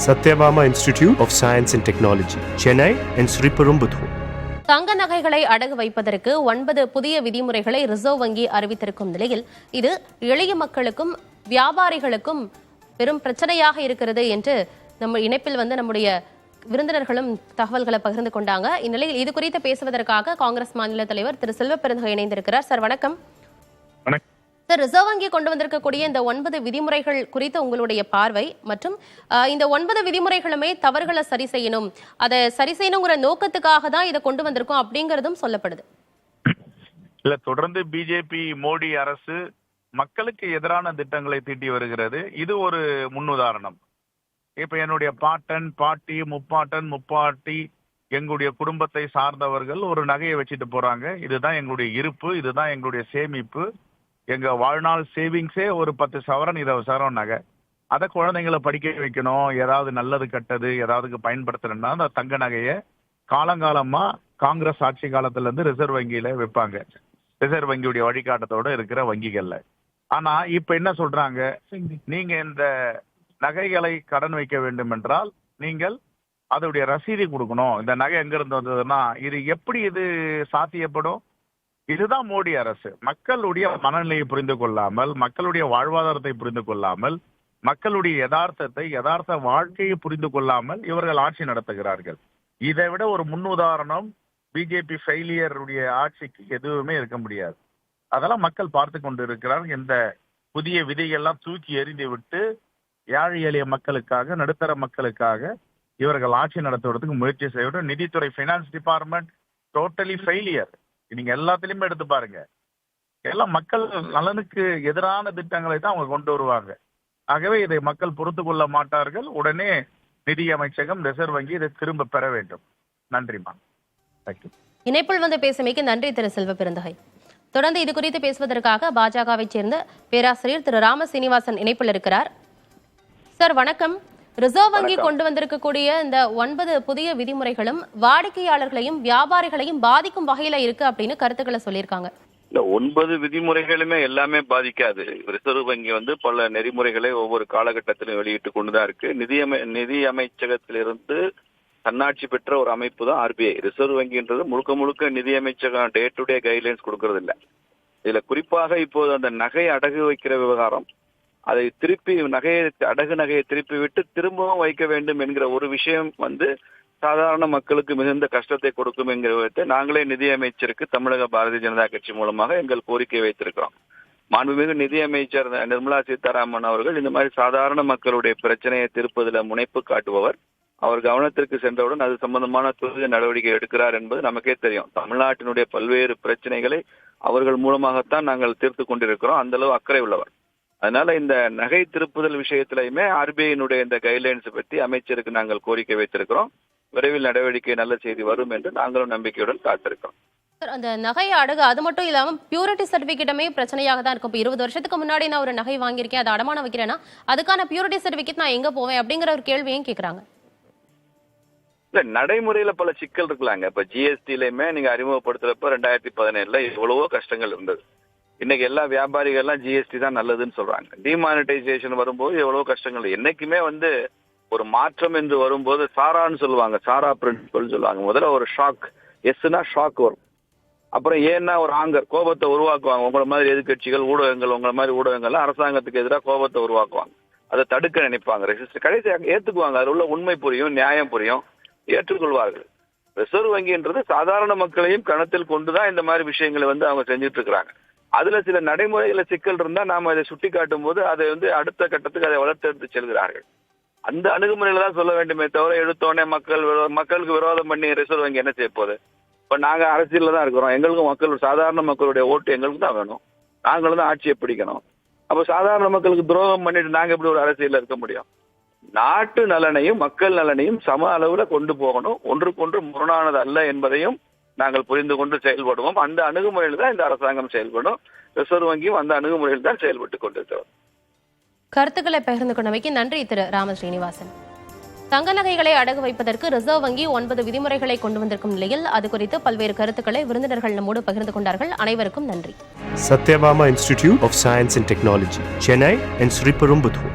Satyabama Institute of Science and Technology, Chennai and Sriperumbudur. தங்க நகைகளை அடகு வைப்பதற்கு 9 புதிய விதிமுறைகளை ரிசர்வ் வங்கி அறிவித்திருக்கும் நிலையில் இது எளிய மக்களுக்கும் வியாபாரிகளுக்கும் பெரும் பிரச்சனையாக இருக்கிறது என்று நம்ம இணைப்பில் நம்முடைய விருந்தினர்களும் தகவல்களை பகிர்ந்து கொண்டாங்க. இந்நிலையில் இது குறித்து பேசுவதற்காக காங்கிரஸ் மாநில தலைவர் திரு செல்வ பெருந்தகை இணைந்திருக்கிறார். சார் வணக்கம். சார், ரிசர்வ் வங்கி கொண்டு வந்திருக்கக்கூடிய இந்த 9 விதிமுறைகள் குறித்து உங்களுடைய பார்வை மற்றும் இந்த 9 விதிமுறைகளுமே தவறுகளை சரி செய்யணும், அதை சரி செய்யணுங்கிற நோக்கத்துக்காக தான் இதை கொண்டு வந்திருக்கோம் அப்படிங்கறதும் சொல்லப்படுது. இல்ல, தொடர்ந்து பிஜேபி மோடி அரசு மக்களுக்கு எதிரான திட்டங்களை தீட்டி வருகிறது. இது ஒரு முன்னுதாரணம். இப்ப என்னுடைய பாட்டன், பாட்டி, முப்பாட்டி எங்களுடைய குடும்பத்தை சார்ந்தவர்கள் ஒரு நகையை வச்சுட்டு போறாங்க. இதுதான் எங்களுடைய இருப்பு, இதுதான் எங்களுடைய சேமிப்பு, எங்க வாழ்நாள் சேவிங்ஸே ஒரு 10 சவரன் 20 சவரன் நகை. அதை குழந்தைங்களை படிக்க வைக்கணும், ஏதாவது நல்லது கட்டது ஏதாவது பயன்படுத்தணும்னா அந்த தங்க நகையை காலங்காலமா காங்கிரஸ் ஆட்சி காலத்துல இருந்து ரிசர்வ் வங்கியில வைப்பாங்க, ரிசர்வ் வங்கியுடைய வழிகாட்டத்தோட இருக்கிற வங்கிகள்ல. ஆனா இப்ப என்ன சொல்றாங்க, நீங்க இந்த நகைகளை கடன் வைக்க வேண்டும் என்றால் நீங்கள் அதோடைய ரசீது கொடுக்கணும். இந்த நகை எங்க இருந்து வந்ததுன்னா இது சாத்தியப்படும்? இதுதான் மோடி அரசு. மக்களுடைய மனநிலையை புரிந்து கொள்ளாமல், மக்களுடைய வாழ்வாதாரத்தை புரிந்து கொள்ளாமல், மக்களுடைய யதார்த்த வாழ்க்கையை புரிந்து கொள்ளாமல் இவர்கள் ஆட்சி நடத்துகிறார்கள். இதை விட ஒரு முன்னுதாரணம் பிஜேபி ஃபெயிலியருடைய ஆட்சிக்கு எதுவுமே இருக்க முடியாது. அதெல்லாம் மக்கள் பார்த்து கொண்டு இருக்கிறார். இந்த புதிய விதிகள்லாம் தூக்கி எறிந்து விட்டு ஏழை எளிய மக்களுக்காக, நடுத்தர மக்களுக்காக இவர்கள் ஆட்சி நடத்துவதற்கு முயற்சி செய்யணும். நிதித்துறை, ஃபைனான்ஸ் டிபார்ட்மெண்ட் டோட்டலி ஃபெயிலியர். நீங்க எல்லாத்திலுமே எடுத்து பாருங்க, எல்லாம் மக்கள் நலனுக்கு எதிரான திட்டங்களை தான் அவங்க கொண்டு வருவாங்க. ஆகவே இதை மக்கள் பொறுத்து கொள்ள மாட்டார்கள். உடனே நிதி அமைச்சகம், ரிசர்வ் வங்கி இதை திரும்ப பெற வேண்டும். நன்றிமா. இணைப்பில் பேசுமைக்கு நன்றி திரு செல்வ பெருந்தகை. தொடர்ந்து இது குறித்து பேசுவதற்காக பாஜகவை சேர்ந்த பேராசிரியர் திரு ராம சீனிவாசன் இணைப்பில் இருக்கிறார். சார் வணக்கம். ரிசர்வ் வங்கி கொண்டு வந்திருக்கக்கூடிய இந்த 9 புதிய விதிமுறைகளும் வாடிக்கையாளர்களையும் வியாபாரிகளையும் பாதிக்கும் வகையில இருக்கு அப்படின்னு கருத்துக்களை சொல்லியிருக்காங்க. இல்ல, 9 விதிமுறைகளுமே எல்லாமே பாதிக்காது. ரிசர்வ் வங்கி பல நெறிமுறைகளை ஒவ்வொரு காலகட்டத்திலும் வெளியிட்டு கொண்டுதான் இருக்கு. நிதி அமைச்சகத்திலிருந்து தன்னாட்சி பெற்ற ஒரு அமைப்பு தான் ஆர்பிஐ. ரிசர்வ் வங்கின்றது முழுக்க நிதி அமைச்சகம் டே டு டே கைட்லைன்ஸ் கொடுக்கறது இல்ல. இதுல குறிப்பாக இப்போது அந்த நகை அடகு வைக்கிற விவகாரம், அதை திருப்பி அடகு நகையை திருப்பி விட்டு திரும்பவும் வைக்க வேண்டும் என்கிற ஒரு விஷயம் சாதாரண மக்களுக்கு மிகுந்த கஷ்டத்தை கொடுக்கும் என்கிற விதத்தை நாங்களே நிதி அமைச்சருக்கு தமிழக பாரதிய ஜனதா கட்சி மூலமாக எங்கள் கோரிக்கை வைத்திருக்கிறோம். மாண்புமிகு நிதி அமைச்சர் நிர்மலா சீதாராமன் அவர்கள் இந்த மாதிரி சாதாரண மக்களுடைய பிரச்சனையை தீர்ப்பதில் முனைப்பு காட்டுபவர். அவர் கவனத்திற்கு சென்றவுடன் அது சம்பந்தமான துரித நடவடிக்கை எடுக்கிறார் என்பது நமக்கே தெரியும். தமிழ்நாட்டினுடைய பல்வேறு பிரச்சனைகளை அவர்கள் மூலமாகத்தான் நாங்கள் தீர்த்து கொண்டிருக்கிறோம். அந்த அளவு அக்கறை உள்ளவர். அதனால இந்த நகை திருப்புதல் விஷயத்திலையுமே ஆர்பிஐனுடைய இந்த கைட்லைன்ஸ் பற்றி அமைச்சருக்கு நாங்கள் கோரிக்கை வைத்திருக்கிறோம். விரைவில் நடவடிக்கை நல்ல செய்தி வரும் என்று நாங்களும் நம்பிக்கையுடன் காத்திருக்கிறோம். அந்த நகை அடகு அது மட்டும் இல்லாம பியூரிட்டி சர்டிபிகேட்டுமே பிரச்சனையாக தான் இருக்கும். 20 வருஷத்துக்கு முன்னாடி நான் ஒரு நகை வாங்கியிருக்கேன், அதை அடமானம் வைக்கிறேன்னா அதுக்கான பியூரிட்டி சர்டிபிகேட் நான் எங்க போவேன் அப்படிங்கிற ஒரு கேள்வியும் கேட்கறாங்க. இல்ல, நடைமுறையில பல சிக்கல் இருக்கலாங்க. இப்ப ஜிஎஸ்டிலயுமே நீங்க அறிமுகப்படுத்துறப்ப 2017 எவ்வளவோ கஷ்டங்கள் இருந்தது. இன்னைக்கு எல்லா வியாபாரிகள்லாம் ஜிஎஸ்டி தான் நல்லதுன்னு சொல்றாங்க. டிமானிட்டைசேஷன் வரும்போது எவ்வளவு கஷ்டங்கள். என்னைக்குமே ஒரு மாற்றம் என்று வரும்போது சாரான்னு சொல்லுவாங்க, சாரா பிரின்சிபல் சொல்லுவாங்க. முதல்ல ஒரு ஷாக், எஸ்னா ஷாக் வரும். அப்புறம் ஏன்னா ஒரு ஆங்கர், கோபத்தை உருவாக்குவாங்க. உங்களை மாதிரி எதிர்கட்சிகள், ஊடகங்கள், உங்களை மாதிரி ஊடகங்கள்லாம் அரசாங்கத்துக்கு எதிராக கோபத்தை உருவாக்குவாங்க. அதை தடுக்க நினைப்பாங்க. ரெசிஸ்ட் கடைசியாக ஏத்துக்குவாங்க. அதில் உள்ள உண்மை புரியும், நியாயம் புரியும், ஏற்றுக்கொள்வார்கள். ரிசர்வ் வங்கின்றது சாதாரண மக்களையும் கணத்தில் கொண்டுதான் இந்த மாதிரி விஷயங்களை அவங்க செஞ்சுட்டு இருக்கிறாங்க. அதுல சில நடைமுறைகளை சிக்கல் இருந்தா நாம அதை சுட்டி காட்டும் போது அதை அடுத்த கட்டத்துக்கு அதை வளர்த்தெடுத்து செல்கிறார்கள். அந்த அணுகுமுறையில தான் சொல்ல வேண்டுமே தவிர எடுத்தோடனே மக்களுக்கு விரோதம் பண்ணி ரிசர்வ் வங்கி என்ன செய்ய போகுது? இப்ப நாங்க அரசியல்ல தான் இருக்கிறோம். எங்களுக்கும் சாதாரண மக்களுடைய ஓட்டு எங்களுக்கு தான் வேணும். நாங்களும் தான் ஆட்சியை பிடிக்கணும். அப்ப சாதாரண மக்களுக்கு துரோகம் பண்ணிட்டு நாங்க எப்படி ஒரு அரசியல்ல இருக்க முடியும்? நாட்டு நலனையும் மக்கள் நலனையும் சம அளவுல கொண்டு போகணும். ஒன்றுக்கொன்று முரணானது அல்ல என்பதையும் நாங்கள் புரிந்து கொண்டு செயல்படுவோம். அந்த அணுகுமுறையில் தான் இந்த அரசாங்கம் செயல்படும். ரிசர்வ் வங்கியும் அந்த அணுகுமுறையில் தான் செயல்பட்டுக் கொண்டிருக்கிறோம். கருத்துக்களை பகிர்ந்து கொண்டமைக்கு நன்றி திரு ராம ஸ்ரீனிவாசன். தங்க நகைகளை அடகு வைப்பதற்கு ரிசர்வ் வங்கி 9 விதிமுறைகளை கொண்டு வந்திருக்கும் நிலையில் அது குறித்து பல்வேறு கருத்துக்களை விருந்தினர்கள் நம்மோடு பகிர்ந்து கொண்டார்கள். அனைவருக்கும் நன்றி. Satyabama Institute of Science and Technology, Chennai and Sriperumbudur.